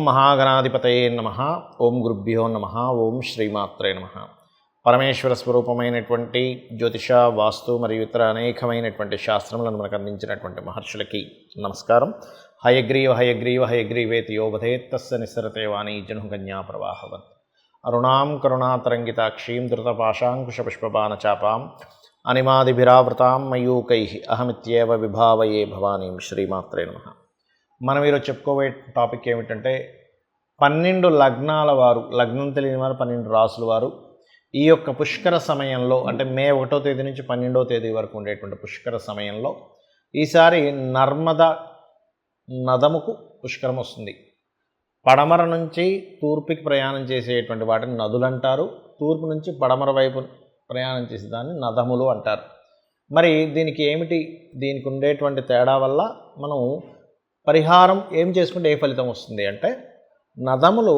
మహాగణాధిపతయే నమః. ఓం గురుభ్యో నమః. ఓం శ్రీమాత్రే నమః. పరమేశ్వర స్వరూపమైనటువంటి జ్యోతిష, వాస్తు మరియు ఇతర అనేకమైనటువంటి శాస్త్రములను మనకు అందించినటువంటి మహర్షులకి నమస్కారం. హయగ్రీవ హయగ్రీవ హయగ్రీవేతి యోవధేత్తస్య నిస్సరతే వాణి జనుకన్యా ప్రవాహవన్. అరుణాం కరుణాతరంగితాక్షీం ధృతపాశాంకుశపుష్పబాణచాపాం అనిమాదిభిరావృతాం మయూకై అహమిత్యేవ విభావయే భవానీం. శ్రీమాత్రే నమః. మనం ఈరోజు చెప్పుకోబోయే టాపిక్ ఏమిటంటే 12 లగ్నాల వారు, లగ్నం తెలియని వారు 12 రాసుల వారు ఈ యొక్క పుష్కర సమయంలో, అంటే మే 1వ తేదీ నుంచి 12వ తేదీ వరకు ఉండేటువంటి పుష్కర సమయంలో ఈసారి నర్మదా నదముకు పుష్కరం వస్తుంది. పడమర నుంచి తూర్పుకి ప్రయాణం చేసేటువంటి వాటిని నదులు అంటారు. తూర్పు నుంచి పడమర వైపు ప్రయాణం చేసే దాన్ని నదములు అంటారు. మరి దీనికి ఏమిటి, దీనికి ఉండేటువంటి తేడా వల్ల మనం పరిహారం ఏం చేసుకుంటే ఏ ఫలితం వస్తుంది అంటే, నదములు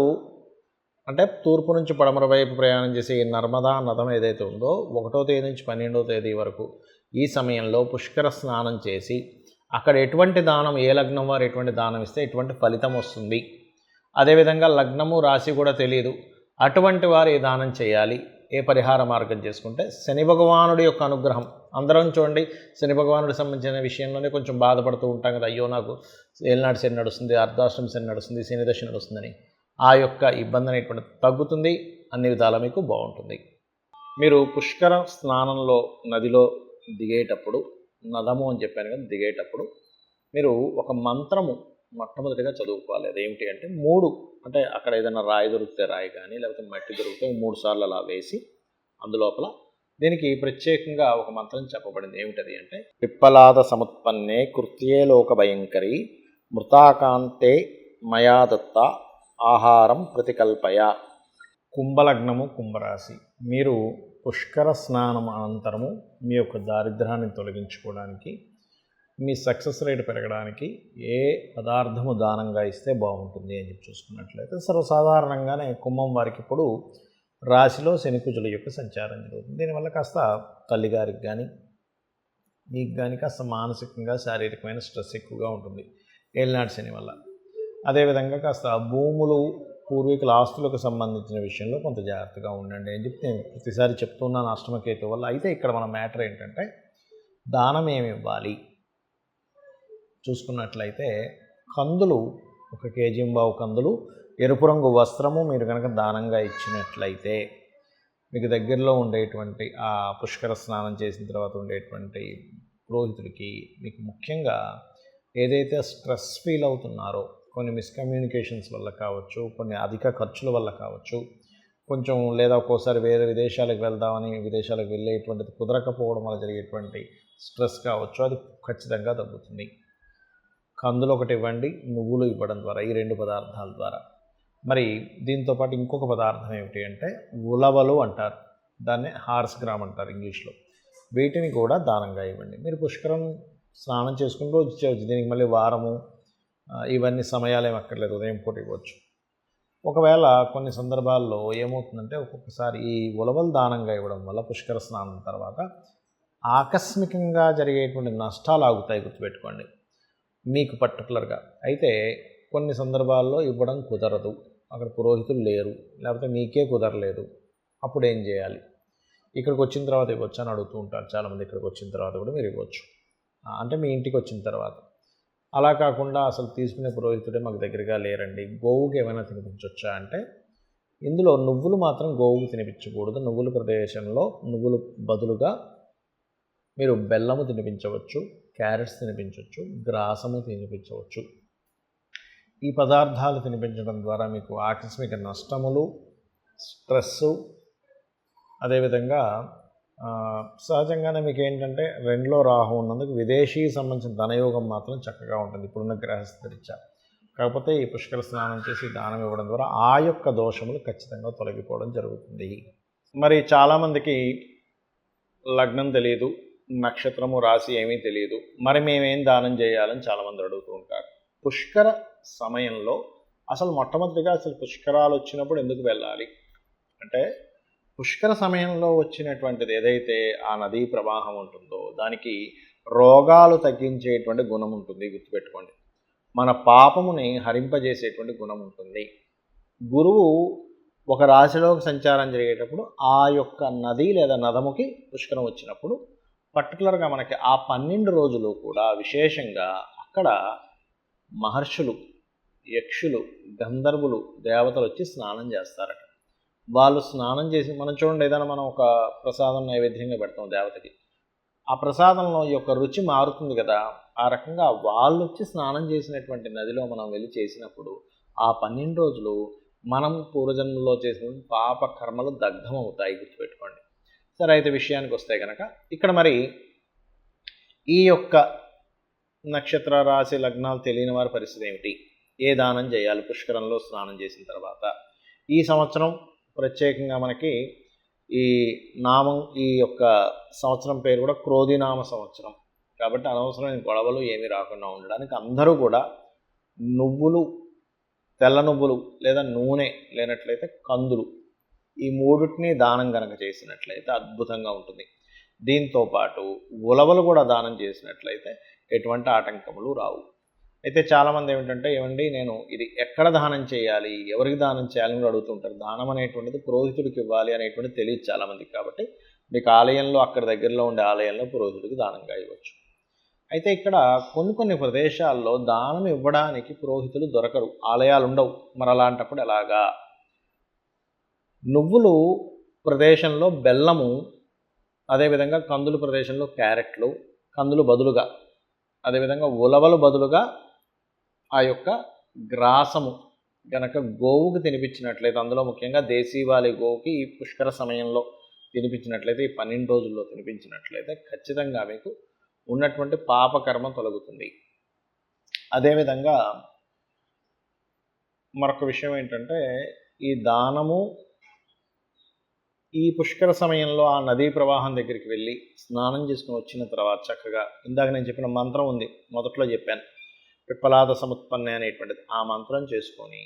అంటే తూర్పు నుంచి పడమర వైపు ప్రయాణం చేసే ఈ నర్మదా నదం ఏదైతే ఉందో 1వ తేదీ నుంచి 12వ తేదీ వరకు ఈ సమయంలో పుష్కర స్నానం చేసి అక్కడ ఎటువంటి దానం, ఏ లగ్నం వారు ఎటువంటి దానం ఇస్తే ఎటువంటి ఫలితం వస్తుంది, అదేవిధంగా లగ్నము రాశి కూడా తెలియదు అటువంటి వారు ఏ దానం చేయాలి, ఏ పరిహార మార్గం చేసుకుంటే శని భగవానుడి యొక్క అనుగ్రహం. అందరం చూడండి, శని భగవానుడికి సంబంధించిన విషయంలోనే కొంచెం బాధపడుతూ ఉంటాం కదా, అయ్యో నాకు ఏలినాటి శని నడుస్తుంది, అర్ధాష్టమి శని నడుస్తుంది, శని దశ నడుస్తుందని. ఆ యొక్క ఇబ్బంది అనేటువంటి తగ్గుతుంది, అన్ని విధాలా మీకు బాగుంటుంది. మీరు పుష్కర స్నానంలో నదిలో దిగేటప్పుడు, నదము అని చెప్పాను కదా, దిగేటప్పుడు మీరు ఒక మంత్రము మొట్టమొదటిగా చదువుకోవాలి. అదేమిటి అంటే 3, అంటే అక్కడ ఏదైనా రాయి దొరికితే రాయి కానీ, లేకపోతే మట్టి దొరికితే 3 సార్లు అలా వేసి అందులోపల దీనికి ప్రత్యేకంగా ఒక మంత్రం చెప్పబడింది. ఏమిటది అంటే, పిప్పలాద సముత్పన్నే కృత్యే లోక భయంకరి మృతాకాంతే మయా దత్త ఆహారం ప్రతికల్పయ. కుంభలగ్నము, కుంభరాశి. మీరు పుష్కర స్నానం అనంతరము మీ యొక్క దారిద్ర్యాన్ని తొలగించుకోవడానికి, మీ సక్సెస్ రేట్ పెరగడానికి ఏ పదార్థము దానంగా ఇస్తే బాగుంటుంది అని చెప్పి చూసుకున్నట్లయితే, సర్వసాధారణంగానే కుంభం వారికి ఇప్పుడు రాశిలో శనికుజుల యొక్క సంచారం జరుగుతుంది. దీనివల్ల కాస్త తల్లిగారికి కానీ మీకు కానీ కాస్త మానసికంగా శారీరకమైన స్ట్రెస్ ఎక్కువగా ఉంటుంది ఏలినాటి శని వల్ల. అదేవిధంగా కాస్త భూములు, పూర్వీకుల ఆస్తులకు సంబంధించిన విషయంలో కొంత జాగ్రత్తగా ఉండండి అని చెప్పి నేను ప్రతిసారి చెప్తున్నాను అష్టమకేతు వల్ల. అయితే ఇక్కడ మన మ్యాటర్ ఏంటంటే, దానం ఏమి ఇవ్వాలి చూసుకున్నట్లయితే, కందులు 1 కేజీ కందులు, ఎరుపు రంగు వస్త్రము మీరు కనుక దానంగా ఇచ్చినట్లయితే మీకు దగ్గరలో ఉండేటువంటి ఆ పుష్కర స్నానం చేసిన తర్వాత ఉండేటువంటి పురోహితుడికి, మీకు ముఖ్యంగా ఏదైతే స్ట్రెస్ ఫీల్ అవుతున్నారో, కొన్ని మిస్కమ్యూనికేషన్స్ వల్ల కావచ్చు, కొన్ని అధిక ఖర్చుల వల్ల కావచ్చు, కొంచెం లేదా ఒక్కోసారి వేరే విదేశాలకు వెళ్దామని విదేశాలకు వెళ్ళేటువంటిది కుదరకపోవడం వల్ల జరిగేటువంటి స్ట్రెస్ కావచ్చు, అది ఖచ్చితంగా తగ్గుతుంది. కందులు 1 ఇవ్వండి, నువ్వులు ఇవ్వడం ద్వారా, ఈ 2 పదార్థాల ద్వారా. మరి దీంతోపాటు ఇంకొక పదార్థం ఏమిటి అంటే, ఉలవలు అంటారు, దాన్ని హార్స్ గ్రామ్ అంటారు ఇంగ్లీష్లో. వీటిని కూడా దానంగా ఇవ్వండి. మీరు పుష్కరం స్నానం చేసుకుంటూ వచ్చేవచ్చు, దీనికి మళ్ళీ వారము ఇవన్నీ సమయాలు ఏమి అక్కర్లేదు, ఉదయం పూట ఇవ్వచ్చు. ఒకవేళ కొన్ని సందర్భాల్లో ఏమవుతుందంటే, ఒక్కొక్కసారి ఈ ఉలవలు దానంగా ఇవ్వడం వల్ల పుష్కర స్నానం తర్వాత ఆకస్మికంగా జరిగేటువంటి నష్టాలు ఆగుతాయి, గుర్తుపెట్టుకోండి మీకు పర్టికులర్గా. అయితే కొన్ని సందర్భాల్లో ఇవ్వడం కుదరదు, అక్కడ పురోహితులు లేరు, లేకపోతే మీకే కుదరలేదు, అప్పుడు ఏం చేయాలి? ఇక్కడికి వచ్చిన తర్వాత ఇవ్వచ్చు అని అడుగుతూ ఉంటారు చాలామంది. ఇక్కడికి వచ్చిన తర్వాత కూడా మీరు ఇవ్వచ్చు, అంటే మీ ఇంటికి వచ్చిన తర్వాత. అలా కాకుండా అసలు తీసుకునే పురోహితుడే మాకు దగ్గరగా లేరండి, గోవుకి ఏమైనా తినిపించవచ్చా అంటే, ఇందులో నువ్వులు మాత్రం గోవుకి తినిపించకూడదు. నువ్వుల ప్రదేశంలో నువ్వులు బదులుగా మీరు బెల్లము తినిపించవచ్చు, క్యారెట్స్ తినిపించవచ్చు, గ్రాసము తినిపించవచ్చు. ఈ పదార్థాలు తినిపించడం ద్వారా మీకు ఆకస్మిక నష్టములు, స్ట్రెస్సు, అదేవిధంగా సహజంగానే మీకు ఏంటంటే 2లో రాహు ఉన్నందుకు విదేశీ సంబంధించిన ధనయోగం మాత్రం చక్కగా ఉంటుంది ఇప్పుడున్న గ్రహస్థితిరీత్యా. కాకపోతే ఈ పుష్కర స్నానం చేసి దానం ఇవ్వడం ద్వారా ఆ యొక్క దోషములు ఖచ్చితంగా తొలగిపోవడం జరుగుతుంది. మరి చాలామందికి లగ్నం తెలియదు, నక్షత్రము, రాశి ఏమీ తెలియదు, మరి మేమేం దానం చేయాలని చాలామంది అడుగుతూ ఉంటారు. పుష్కర సమయంలో అసలు మొట్టమొదటిగా పుష్కరాలు వచ్చినప్పుడు ఎందుకు వెళ్ళాలి అంటే, పుష్కర సమయంలో వచ్చినటువంటిది ఏదైతే ఆ నదీ ప్రవాహం ఉంటుందో దానికి రోగాలు తగ్గించేటువంటి గుణం ఉంటుంది, గుర్తుపెట్టుకోండి. మన పాపముని హరింపజేసేటువంటి గుణం ఉంటుంది. గురువు ఒక రాశిలోకి సంచారం జరిగేటప్పుడు ఆ యొక్క నది లేదా నదముకి పుష్కరం వచ్చినప్పుడు పర్టికులర్గా మనకి ఆ 12 రోజులు కూడా విశేషంగా అక్కడ మహర్షులు, యక్షులు, గంధర్వులు, దేవతలు వచ్చి స్నానం చేస్తారట. వాళ్ళు స్నానం చేసి మనం చూడండి, ఏదైనా మనం ఒక ప్రసాదం నైవేద్యంగా పెడతాం దేవతకి, ఆ ప్రసాదంలో యొక్క రుచి మారుతుంది కదా. ఆ రకంగా వాళ్ళు వచ్చి స్నానం చేసినటువంటి నదిలో మనం వెళ్ళి చేసినప్పుడు ఆ 12 రోజులు మనం పూర్వజన్మలో చేసిన పాప కర్మలు దగ్ధం అవుతాయి, గుర్తుపెట్టుకోండి. సరే, అయితే విషయానికి వస్తే కనుక ఇక్కడ మరి ఈ యొక్క నక్షత్ర రాశి లగ్నాలు తెలియని వారి పరిస్థితి ఏమిటి? ఏ దానం చేయాలి పుష్కరంలో స్నానం చేసిన తర్వాత? ఈ సంవత్సరం ప్రత్యేకంగా మనకి ఈ నామం, ఈ యొక్క సంవత్సరం పేరు కూడా క్రోధినామ సంవత్సరం కాబట్టి అనవసరమైన గొడవలు ఏమీ రాకుండా ఉండడానికి అందరూ కూడా నువ్వులు, తెల్ల నువ్వులు లేదా నూనె లేనట్లయితే కందులు, ఈ మూడింటిని దానం కనుక చేసినట్లయితే అద్భుతంగా ఉంటుంది. దీంతోపాటు ఉలవలు కూడా దానం చేసినట్లయితే ఎటువంటి ఆటంకములు రావు. అయితే చాలామంది ఏమండి, నేను ఇది ఎక్కడ దానం చేయాలి, ఎవరికి దానం చేయాలని కూడా అడుగుతుంటారు. దానం అనేటువంటిది పురోహితుడికి ఇవ్వాలి అనేటువంటిది తెలియదు చాలామందికి. కాబట్టి మీకు ఆలయంలో, అక్కడ దగ్గరలో ఉండే ఆలయంలో పురోహితుడికి దానంగా ఇవ్వచ్చు. అయితే ఇక్కడ కొన్ని ప్రదేశాల్లో దానం ఇవ్వడానికి పురోహితులు దొరకరు, ఆలయాలు ఉండవు. మరి అలాంటప్పుడు ఎలాగా? నువ్వులు ప్రదేశంలో బెల్లము, అదేవిధంగా కందులు ప్రదేశంలో క్యారెట్లు, కందులు బదులుగా, అదేవిధంగా ఉలవలు బదులుగా ఆ యొక్క గ్రాసము గనక గోవుకు తినిపించినట్లయితే, అందులో ముఖ్యంగా దేశీవాలి గోవుకి ఈ పుష్కర సమయంలో తినిపించినట్లయితే, ఈ 12 రోజుల్లో తినిపించినట్లయితే ఖచ్చితంగా మీకు ఉన్నటువంటి పాపకర్మ తొలగుతుంది. అదేవిధంగా మరొక విషయం ఏంటంటే, ఈ దానము ఈ పుష్కర సమయంలో ఆ నదీ ప్రవాహం దగ్గరికి వెళ్ళి స్నానం చేసుకుని వచ్చిన తర్వాత చక్కగా ఇందాక నేను చెప్పిన మంత్రం ఉంది, మొదట్లో చెప్పాను, పిప్పలాద సముత్పన్నే అనేటువంటిది, ఆ మంత్రం చేసుకొని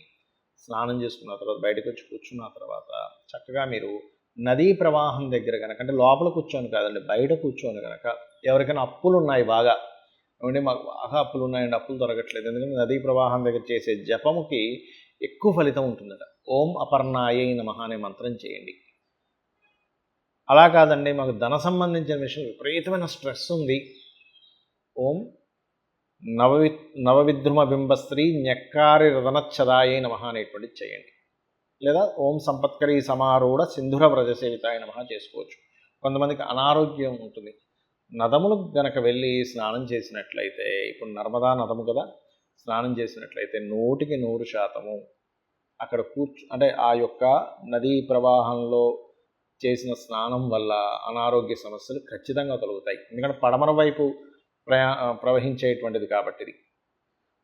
స్నానం చేసుకున్న తర్వాత బయటకు వచ్చి కూర్చున్న తర్వాత చక్కగా మీరు నదీ ప్రవాహం దగ్గర కనుక, అంటే లోపల కూర్చొని కాదండి, బయట కూర్చొని కనుక, ఎవరికైనా అప్పులు ఉన్నాయి బాగా, ఏమంటే మాకు బాగా అప్పులు ఉన్నాయండి, అప్పులు దొరకట్లేదు, ఎందుకంటే నదీ ప్రవాహం దగ్గర చేసే జపముకి ఎక్కువ ఫలితం ఉంటుందట. ఓం అపర్ణాయై నమః అనే మంత్రం చేయండి. అలా కాదండి, మాకు ధన సంబంధించిన విషయం విపరీతమైన స్ట్రెస్ ఉంది, ఓం నవవిద్రుమ బింబస్త్రీ న్యక్కారి రదనచ్చదాయై నమః అనేటువంటిది చేయండి. లేదా ఓం సంపత్కరీ సమారూఢ సింధుర వ్రజసేవితాయ నమః చేసుకోవచ్చు. కొంతమందికి అనారోగ్యం ఉంటుంది, నదములు గనక వెళ్ళి స్నానం చేసినట్లయితే, ఇప్పుడు నర్మదా నదము కదా, స్నానం చేసినట్లయితే 100% అక్కడ అంటే ఆ యొక్క నదీ ప్రవాహంలో చేసిన స్నానం వల్ల అనారోగ్య సమస్యలు ఖచ్చితంగా తొలగుతాయి. ఎందుకంటే పడమర వైపు ప్రవహించేటువంటిది కాబట్టి ఇది.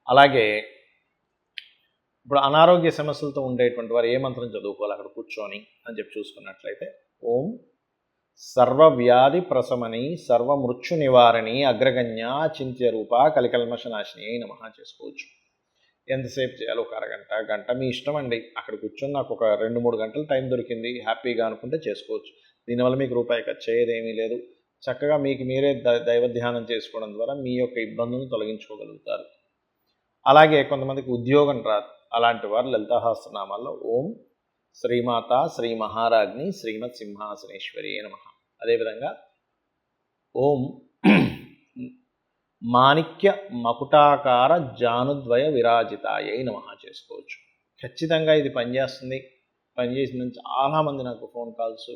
అలాగే ఇప్పుడు అనారోగ్య సమస్యలతో ఉండేటువంటి వారు ఏ మంత్రం చదువుకోవాలి అక్కడ కూర్చొని అని చెప్పి చూసుకున్నట్లయితే, ఓం సర్వవ్యాధి ప్రశమని సర్వమృత్యు నివారణి అగ్రగణ్య చింత్య రూప కలికల్మషనాశిని అయి నమః చేసుకోవచ్చు. ఎంతసేపు చేయాలి? ఒక అరగంట, గంట, మీ ఇష్టం అండి. అక్కడ కూర్చొని నాకు ఒక 2-3 గంటలు టైం దొరికింది హ్యాపీగా అనుకుంటే చేసుకోవచ్చు. దీనివల్ల మీకు రూపాయి ఖర్చు అయ్యేది ఏమీ లేదు. చక్కగా మీకు మీరే దైవ ధ్యానం చేసుకోవడం ద్వారా మీ యొక్క ఇబ్బందులను తొలగించుకోగలుగుతారు. అలాగే కొంతమందికి ఉద్యోగం రాదు, అలాంటి వారు లలితా సహస్రనామాల్లో ఓం శ్రీమాత శ్రీ మహారాజ్ని శ్రీమత్ సింహాసనేశ్వరి నమః, అదేవిధంగా ఓం మాణిక్య మకుటాకార జానుద్వయ విరాజితాయై నమః చేసుకోవచ్చు. ఖచ్చితంగా ఇది పనిచేస్తుంది. పనిచేసిందని చాలామంది నాకు ఫోన్ కాల్స్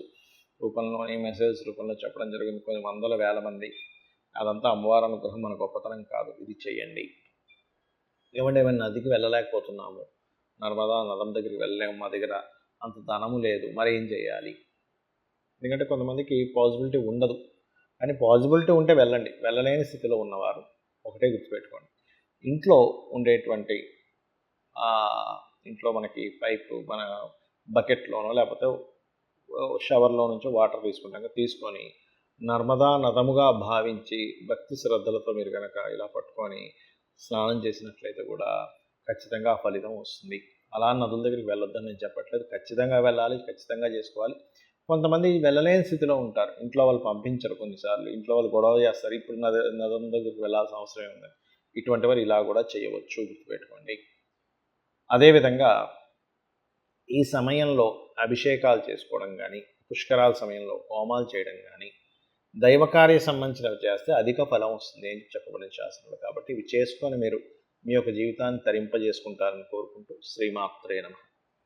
రూపంలో, మెసేజ్ రూపంలో చెప్పడం జరిగింది, కొన్ని వందల వేల మంది. అదంతా అమ్మవారి అనుగ్రహం, మన గొప్పతనం కాదు. ఇది చేయండి. ఏమంటే నదికి వెళ్ళలేకపోతున్నాము, నర్మదా నదం దగ్గరికి వెళ్ళలేము, మా దగ్గర అంత ధనము లేదు, మరి ఏం చేయాలి? ఎందుకంటే కొంతమందికి పాసిబిలిటీ ఉండదు, కానీ పాసిబిలిటీ ఉంటే వెళ్ళండి. వెళ్ళలేని స్థితిలో ఉన్నవారు ఒకటే గుర్తుపెట్టుకోండి, ఇంట్లో ఉండేటువంటి ఇంట్లో మనకి పైపు, మన బకెట్లోనో లేకపోతే షవర్లో నుంచో వాటర్ తీసుకొని నర్మదా నదముగా భావించి భక్తి శ్రద్ధలతో మీరు కనుక ఇలా పట్టుకొని స్నానం చేసినట్లయితే కూడా ఖచ్చితంగా ఫలితం వస్తుంది. అలా నదుల దగ్గరికి వెళ్ళొద్దని నేను చెప్పట్లేదు, ఖచ్చితంగా వెళ్ళాలి, ఖచ్చితంగా చేసుకోవాలి. కొంతమంది వెళ్ళలేని స్థితిలో ఉంటారు, ఇంట్లో వాళ్ళు పంపించరు, కొన్నిసార్లు ఇంట్లో వాళ్ళు గొడవ చేస్తారు, ఇప్పుడు నదం దగ్గరికి వెళ్ళాల్సిన అవసరం ఉంది, ఇటువంటి వారు ఇలా కూడా చేయవచ్చు, గుర్తుపెట్టుకోండి. అదేవిధంగా ఈ సమయంలో అభిషేకాలు చేసుకోవడం కానీ, పుష్కరాల సమయంలో హోమాలు చేయడం కానీ, దైవకార్య సంబంధించినవి చేస్తే అధిక ఫలం వస్తుంది అని చెప్పబడిన శాస్త్రంలో. కాబట్టి ఇవి చేసుకొని మీరు మీ యొక్క జీవితాన్ని తరింపజేసుకుంటారని కోరుకుంటూ శ్రీమాత్రే నమః.